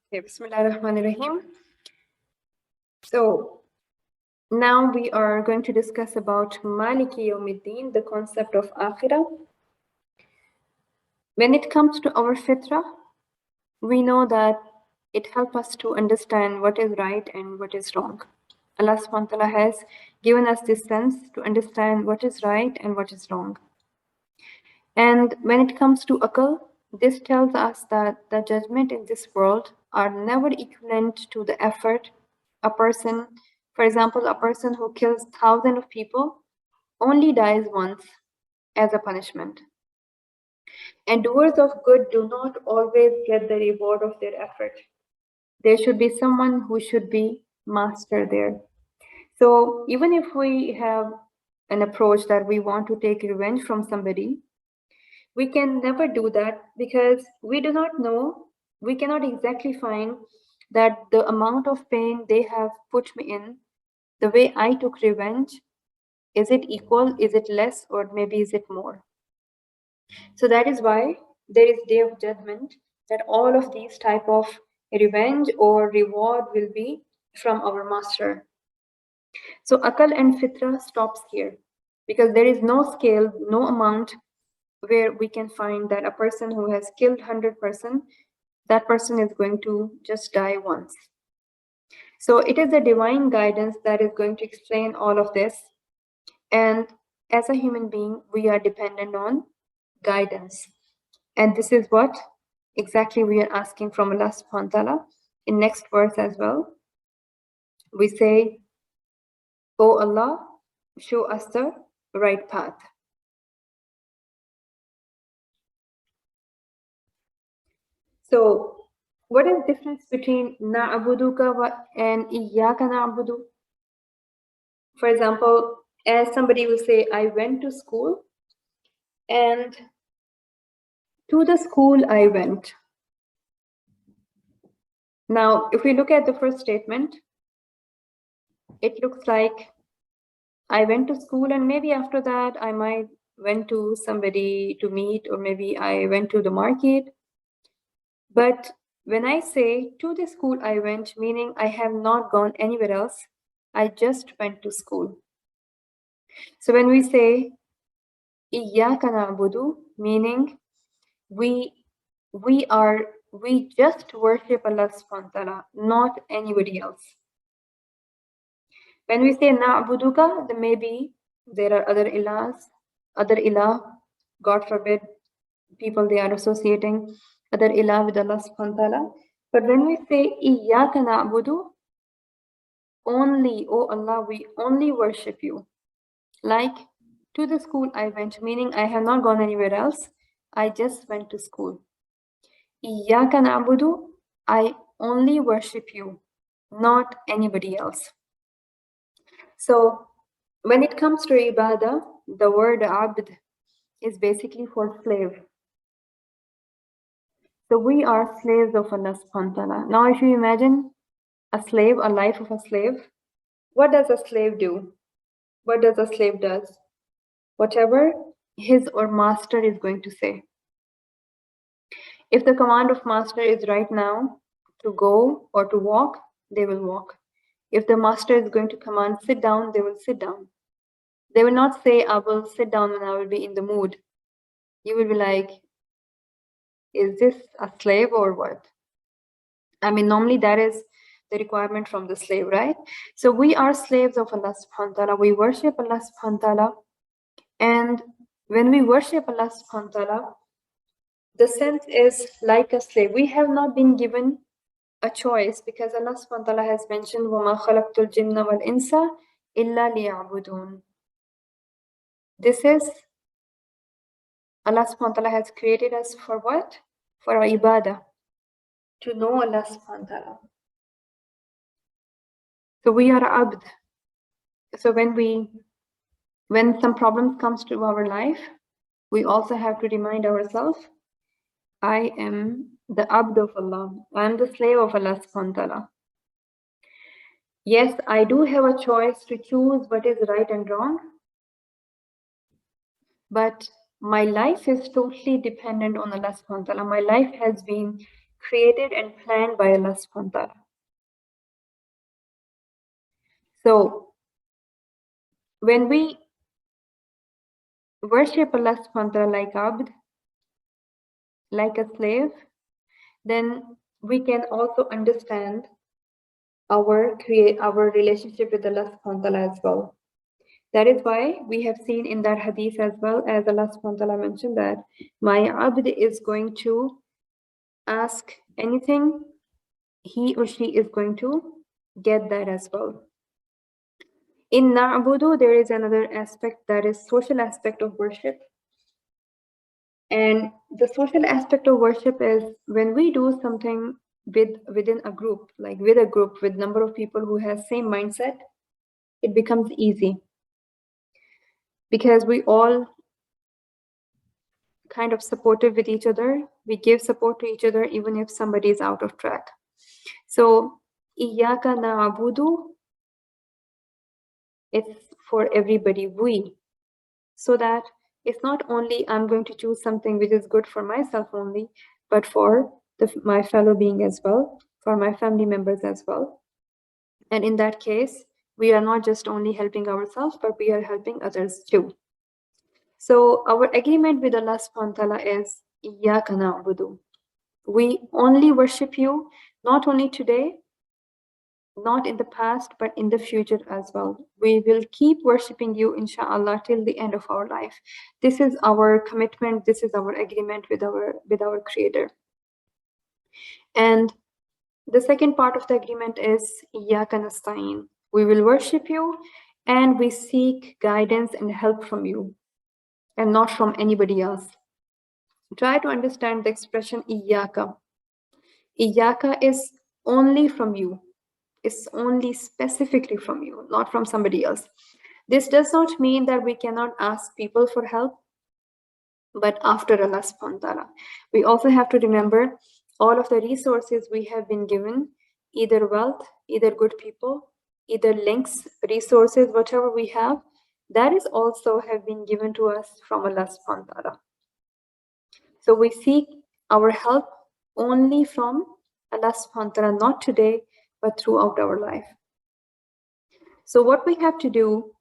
Okay, Bismillahirrahmanirrahim. So now we are going to discuss about Maliki Yawmiddin, the concept of Akhirah. When it comes to our fitrah, we know that it helps us to understand what is right and what is wrong. Allah subhanahu wa ta'ala has given us this sense to understand what is right and what is wrong. And when it comes to Aql, this tells us that the judgment in this world are never equivalent to the effort a person, for example, a person who kills thousands of people only dies once as a punishment. And doers of good do not always get the reward of their effort. There should be someone who should be master there. So even if we have an approach that we want to take revenge from somebody, we can never do that because we do not know, we cannot exactly find that the amount of pain they have put me in, the way I took revenge, is it equal, is it less, or maybe is it more? So that is why there is Day of Judgment, that all of these type of revenge or reward will be from our master. So Akal and Fitra stops here because there is no scale, no amount where we can find that a person who has killed 100%, that person is going to just die once. So it is the divine guidance that is going to explain all of this. And as a human being, we are dependent on guidance. And this is what exactly we are asking from Allah subhanahu wa ta'ala in next verse as well. We say, "O Allah, show us the right path." So what is the difference between na'buduka and iyyaka na'budu? For example, as somebody will say, I went to school and to the school I went. Now, if we look at the first statement, it looks like I went to school and maybe after that I might went to somebody to meet, or maybe I went to the market. But when I say to the school I went, meaning I have not gone anywhere else, I just went to school. So when we say Iyyaka na'budu, meaning we just worship Allah subhanahu wa ta'ala, not anybody else. When we say na'buduka, then maybe there are other ilahs, other ilah, God forbid, people they are associating other ilah with Allah subhanahu wa ta'ala. But when we say iyyaka na'budu, only, oh Allah, we only worship you. Like to the school I went, meaning I have not gone anywhere else. I just went to school. Iyyaka na'budu, I only worship you, not anybody else. So when it comes to ibadah, the word abd is basically for slave. So we are slaves of Allah subhanahu wa ta'ala. Now if you imagine a slave, a life of a slave, what does a slave do? What does a slave does? Whatever his or master is going to say. If the command of master is right now to go or to walk, they will walk. If the master is going to command sit down, they will sit down. They will not say, I will sit down when I will be in the mood. You will be like, is this a slave or what? I mean, normally that is the requirement from the slave, right? So we are slaves of Allah subhanahu wa ta'ala. We worship Allah subhanahu wa ta'ala. And when we worship Allah subhanahu wa ta'ala, the sense is like a slave. We have not been given a choice because Allah subhanahu wa ta'ala has mentioned وَمَا خَلَقْتُ الْجِنَّ وَالْإِنسَ إِلَّا لِيَعْبُدُونَ. This is Allah subhanahu wa ta'ala has created us for what? For our ibadah. To know Allah subhanahu wa ta'ala. So we are abd. So when some problems comes to our life, we also have to remind ourselves, I am the abd of Allah. I am the slave of Allah subhanahu wa ta'ala. Yes, I do have a choice to choose what is right and wrong, but my life is totally dependent on Allah subhanahu wa ta'ala. My life has been created and planned by Allah subhanahu wa ta'ala. So when we worship Allah subhanahu wa ta'ala like abd, like a slave, then we can also understand our relationship with Allah subhanahu wa ta'ala as well. That is why we have seen in that hadith as well, as Allah subhanahu wa ta'ala mentioned, that my abd is going to ask anything, he or she is going to get that as well. In na'budu, there is another aspect, that is social aspect of worship. And the social aspect of worship is when we do something within a group, like with a group with number of people who has same mindset, it becomes easy because we all kind of supportive with each other. We give support to each other even if somebody is out of track. So iyyaka na'budu, it's for everybody, we, so that it's not only I'm going to choose something which is good for myself only, but for my fellow being as well, for my family members as well. And in that case, we are not just only helping ourselves, but we are helping others too. So our agreement with Allah subhanahu wa ta'ala is iyyaka na'budu. We only worship you, not only today, not in the past, but in the future as well. We will keep worshiping you, inshallah, till the end of our life. This is our commitment. This is our agreement with our Creator. And the second part of the agreement is iyyaka nasta'in. We will worship you, and we seek guidance and help from you, and not from anybody else. Try to understand the expression iyyaka. Iyyaka is only from you. It's only specifically from you, not from somebody else. This does not mean that we cannot ask people for help, but after Allah subhanahu wa ta'ala. We also have to remember all of the resources we have been given, either wealth, either good people, either links, resources, whatever we have, that is also have been given to us from Allah subhanahu wa ta'ala. So we seek our help only from Allah subhanahu wa ta'ala, not today, but throughout our life. So what we have to do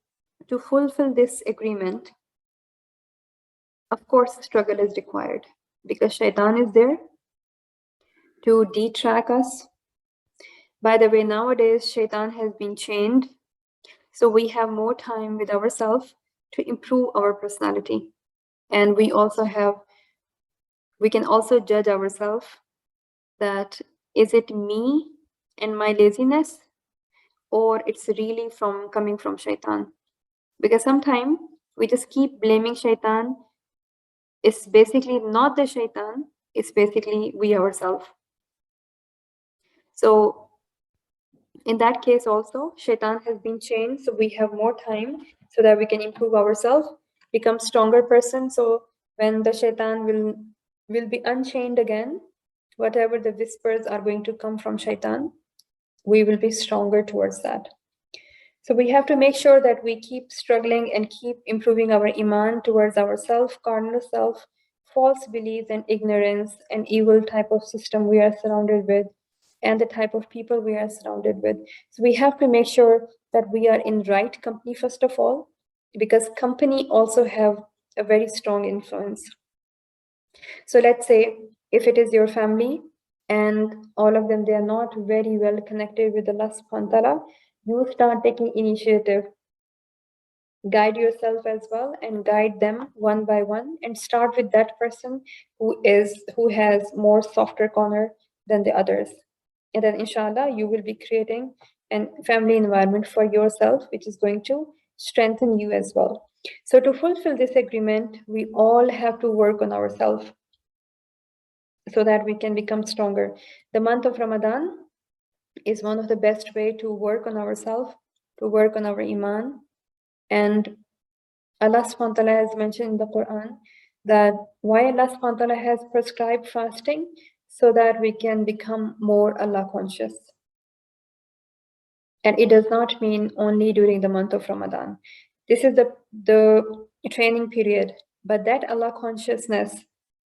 to fulfill this agreement, of course, struggle is required because shaitan is there to detrack us. By the way, nowadays, shaitan has been chained, so we have more time with ourselves to improve our personality. And we can also judge ourselves that is it me and my laziness, or it's really coming from shaitan. Because sometimes we just keep blaming shaitan. It's basically not the shaitan, it's basically we ourselves. So in that case also, shaitan has been chained, so we have more time so that we can improve ourselves, become stronger person. So when the shaitan will be unchained again, whatever the whispers are going to come from shaitan, we will be stronger towards that. So we have to make sure that we keep struggling and keep improving our iman towards ourself, carnal self, false beliefs and ignorance and evil type of system we are surrounded with, and the type of people we are surrounded with. So we have to make sure that we are in right company first of all, because company also have a very strong influence. So let's say if it is your family and all of them, they are not very well connected with Allah subhanahu wa ta'ala, you start taking initiative. Guide yourself as well and guide them one by one, and start with that person who has more softer corner than the others. And then inshallah, you will be creating a family environment for yourself, which is going to strengthen you as well. So to fulfill this agreement, we all have to work on ourselves so that we can become stronger. The month of Ramadan is one of the best way to work on ourselves, to work on our iman. And Allah subhanahu wa ta'ala has mentioned in the Quran that why Allah subhanahu wa ta'ala has prescribed fasting, so that we can become more Allah conscious. And it does not mean only during the month of Ramadan. This is the training period, but that Allah consciousness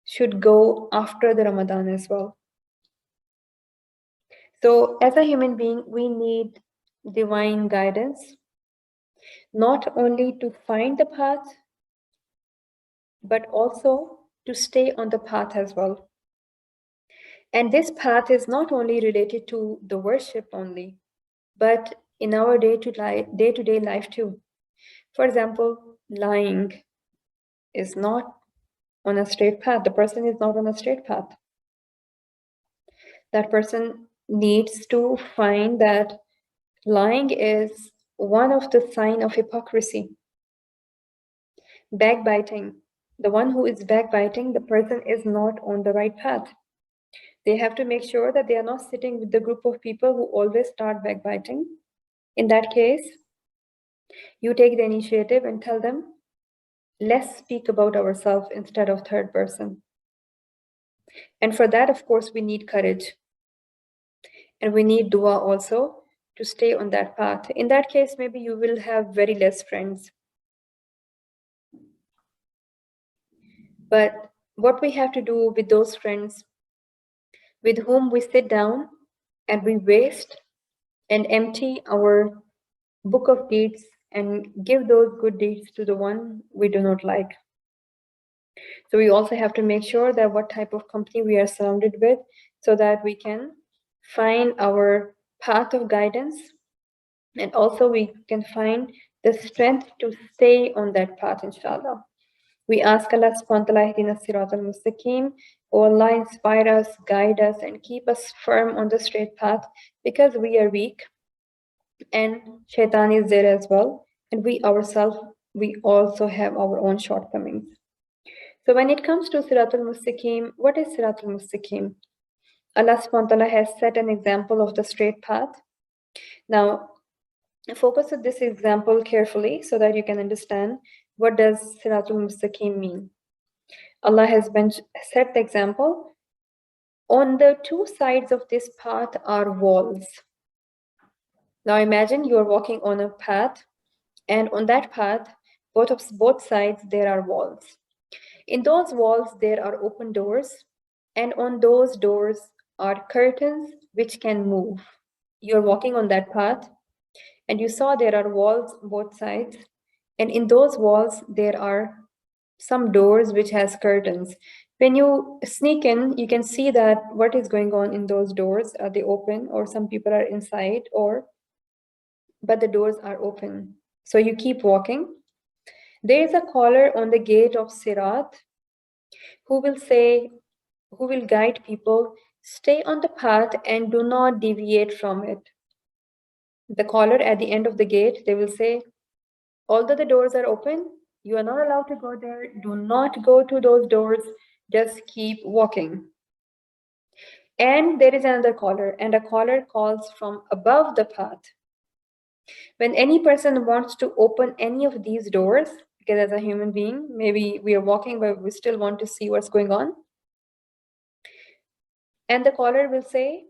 should go after the Ramadan as well. So as a human being, we need divine guidance, not only to find the path, but also to stay on the path as well. And this path is not only related to the worship only, but in our day-to-day life too. For example, lying is not on a straight path. The person is not on a straight path. That person needs to find that lying is one of the sign of hypocrisy. Backbiting. The one who is backbiting, the person is not on the right path. They have to make sure that they are not sitting with the group of people who always start backbiting. In that case, you take the initiative and tell them, let's speak about ourselves instead of third person. And for that, of course, we need courage. And we need dua also to stay on that path. In that case, maybe you will have very less friends. But what we have to do with those friends with whom we sit down and we waste and empty our book of deeds and give those good deeds to the one we do not like. So we also have to make sure that what type of company we are surrounded with so that we can find our path of guidance, and also we can find the strength to stay on that path, inshallah. We ask Allah subhanahu wa ta'ala, Ihdina Siratul Mustaqim. O Allah, inspire us, guide us, and keep us firm on the straight path, because we are weak and shaitan is there as well. And we ourselves, we also have our own shortcomings. So when it comes to Siratul Mustaqim, what is Siratul Mustaqim? Allah subhanahu wa ta'ala has set an example of the straight path. Now, focus on this example carefully so that you can understand what does Siratul Mustaqim mean. Allah has set the example. On the two sides of this path are walls. Now imagine you are walking on a path, and on that path, both sides, there are walls. In those walls, there are open doors, and on those doors are curtains which can move. You're walking on that path, and you saw there are walls both sides, and in those walls, there are some doors which has curtains. When you sneak in, you can see that what is going on in those doors. Are they open, or some people are inside, but the doors are open. So you keep walking. There is a caller on the gate of Sirat who will guide people, stay on the path and do not deviate from it. The caller at the end of the gate, they will say, although the doors are open, you are not allowed to go there. Do not go to those doors. Just keep walking. And there is another caller, and a caller calls from above the path. When any person wants to open any of these doors, because as a human being, maybe we are walking, but we still want to see what's going on. And the caller will say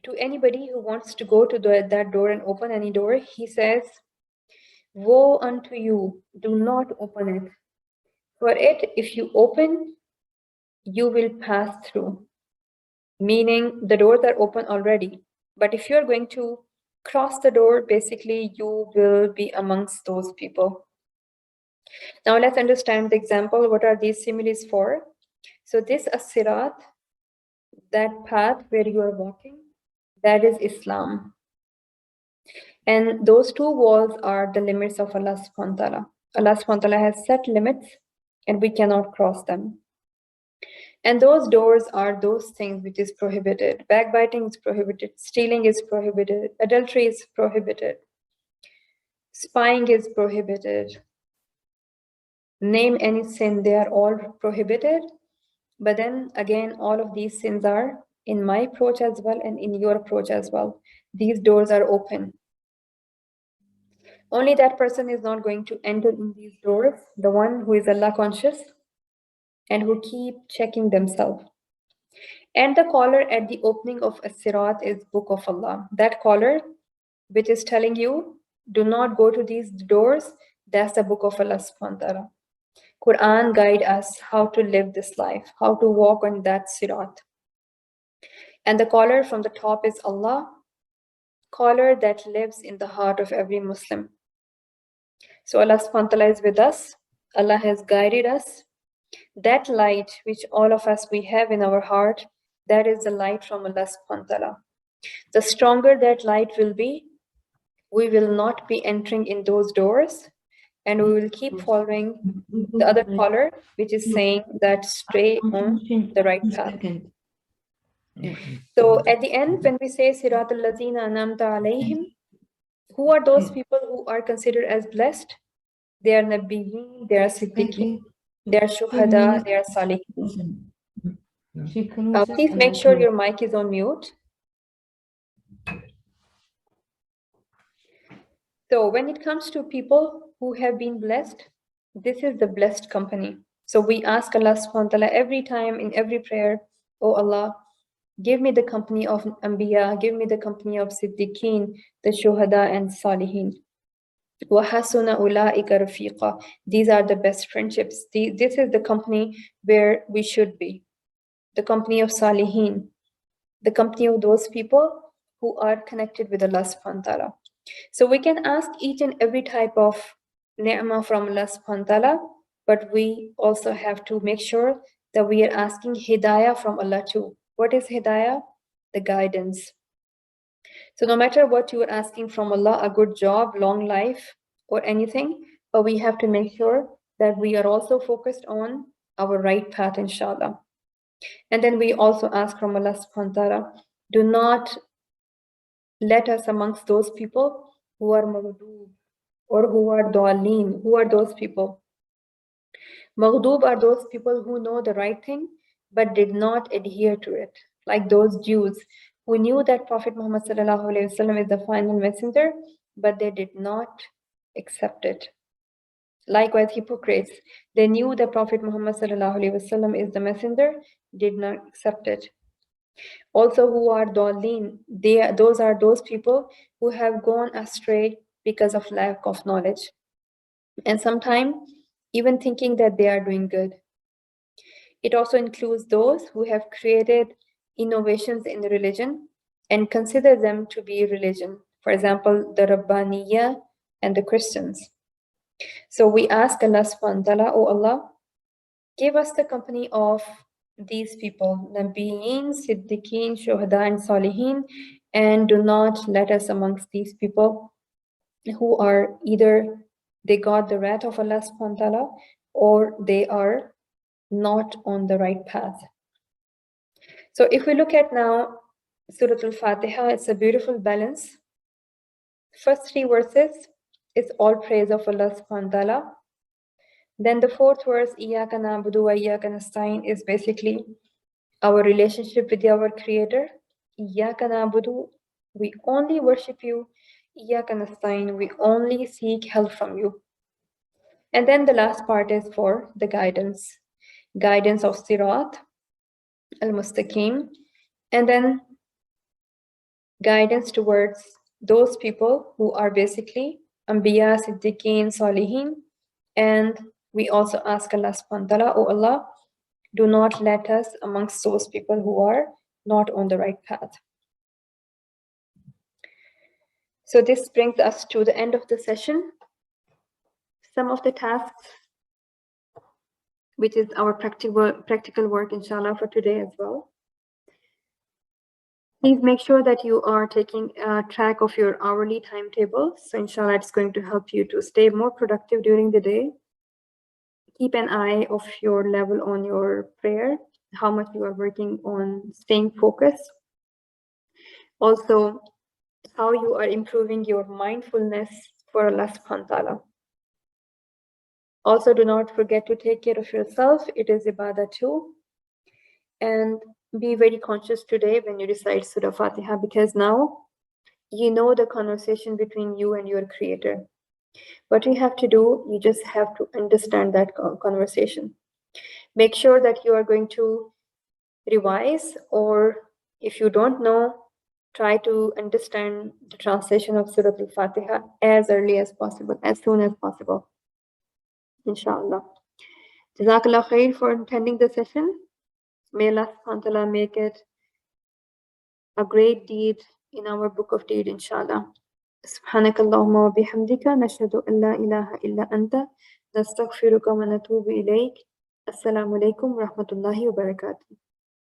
to anybody who wants to go to that door and open any door, he says, woe unto you, do not open it. For it, if you open, you will pass through. Meaning the doors are open already. But if you're going to cross the door, basically you will be amongst those people. Now let's understand the example. What are these similes for? So this as-sirat, that path where you are walking, that is Islam. And those two walls are the limits of Allah subhanahu wa ta'ala. Allah subhanahu wa ta'ala has set limits and we cannot cross them. And those doors are those things which is prohibited. Backbiting is prohibited. Stealing is prohibited. Adultery is prohibited. Spying is prohibited. Name any sin, they are all prohibited. But then again, all of these sins are in my approach as well and in your approach as well. These doors are open. Only that person is not going to enter in these doors, the one who is Allah conscious and who keep checking themselves. And the caller at the opening of As-Sirat is Book of Allah. That caller, which is telling you, do not go to these doors, that's the Book of Allah subhanahu wa ta'ala. Quran guide us how to live this life, how to walk on that Sirat. And the caller from the top is Allah, caller that lives in the heart of every Muslim. So Allah subhanahu wa ta'ala is with us. Allah has guided us. That light which all of us we have in our heart, that is the light from Allah subhanahu wa ta'ala. The stronger that light will be, we will not be entering in those doors, and we will keep following the other caller, which is saying that stay on the right path. So at the end, when we say Siratul Lazina Anamta Alayhim, who are those people who are considered as blessed? They are Nabiyyin, they are Siddiqeen, they are Shuhada, they are Salihin. Please make sure your mic is on mute. So when it comes to people who have been blessed, this is the blessed company. So we ask Allah subhanahu wa ta'ala every time in every prayer, oh Allah, give me the company of Anbiya, give me the company of Siddiqeen, the Shuhada and Salihin. وَحَسُنَ أُولَٰئِكَ رَفِيقًا. These are the best friendships. This is the company where we should be. The company of Salihin. The company of those people who are connected with Allah subhanahu wa ta'ala. So we can ask each and every type of ni'mah from Allah subhanahu wa ta'ala, but we also have to make sure that we are asking hidayah from Allah too. What is hidayah? The guidance. So no matter what you are asking from Allah, a good job, long life, or anything, but we have to make sure that we are also focused on our right path, inshallah. And then we also ask from Allah subhanahu wa ta'ala, do not let us amongst those people who are maghdoob or who are dhalin. Who are those people? Maghdoob are those people who know the right thing but did not adhere to it. Like those Jews who knew that Prophet Muhammad ﷺ is the final messenger, but they did not accept it. Likewise, hypocrites, they knew that Prophet Muhammad ﷺ is the messenger, did not accept it. Also, who are dhalin, those are those people who have gone astray because of lack of knowledge. And sometimes even thinking that they are doing good. It also includes those who have created innovations in religion and consider them to be religion. For example, the Rabbaniya and the Christians. So we ask Allah subhanahu wa ta'ala, oh Allah, give us the company of these people, Nabiyyin, Siddiqeen, Shuhada and Salihin, and do not let us amongst these people who are either they got the wrath of Allah subhanahu wa ta'ala or they are not on the right path. So if we look at now Suratul Fatiha, it's a beautiful balance. First 3 verses is all praise of Allah subhanahu wa ta'ala. Then the 4th verse, Iyyaka na'budu wa iyyaka nasta'in, is basically our relationship with our Creator. Iyyaka na'budu, we only worship you. Iyyaka nasta'in, we only seek help from you. And then the last part is for the guidance. Guidance of Sirat al-Mustaqim, and then guidance towards those people who are basically Anbiya, Siddiqeen, Salihin, and we also ask Allah subhanahu wa ta'ala, oh Allah, do not let us amongst those people who are not on the right path. So this brings us to the end of the session. Some of the tasks, which is our practical work, inshallah, for today as well. Please make sure that you are taking track of your hourly timetable. So inshallah, it's going to help you to stay more productive during the day. Keep an eye of your level on your prayer, how much you are working on staying focused. Also, how you are improving your mindfulness for Allah subhanahu wa ta'ala. Also, do not forget to take care of yourself. It is ibadah too. And be very conscious today when you recite Surah Fatiha, because now you know the conversation between you and your Creator. What you have to do, you just have to understand that conversation. Make sure that you are going to revise, or if you don't know, try to understand the translation of Surah Al-Fatiha as early as possible, as soon as possible. Inshallah. Jazakallah khair for attending the session. May Allah subhanahu wa ta'ala make it a great deed in our book of deed, inshallah. سبحانك اللهم وبحمدك نشهد أن لا إله إلا أنت نستغفرك ونتوب إليك. السلام عليكم ورحمة الله وبركاته.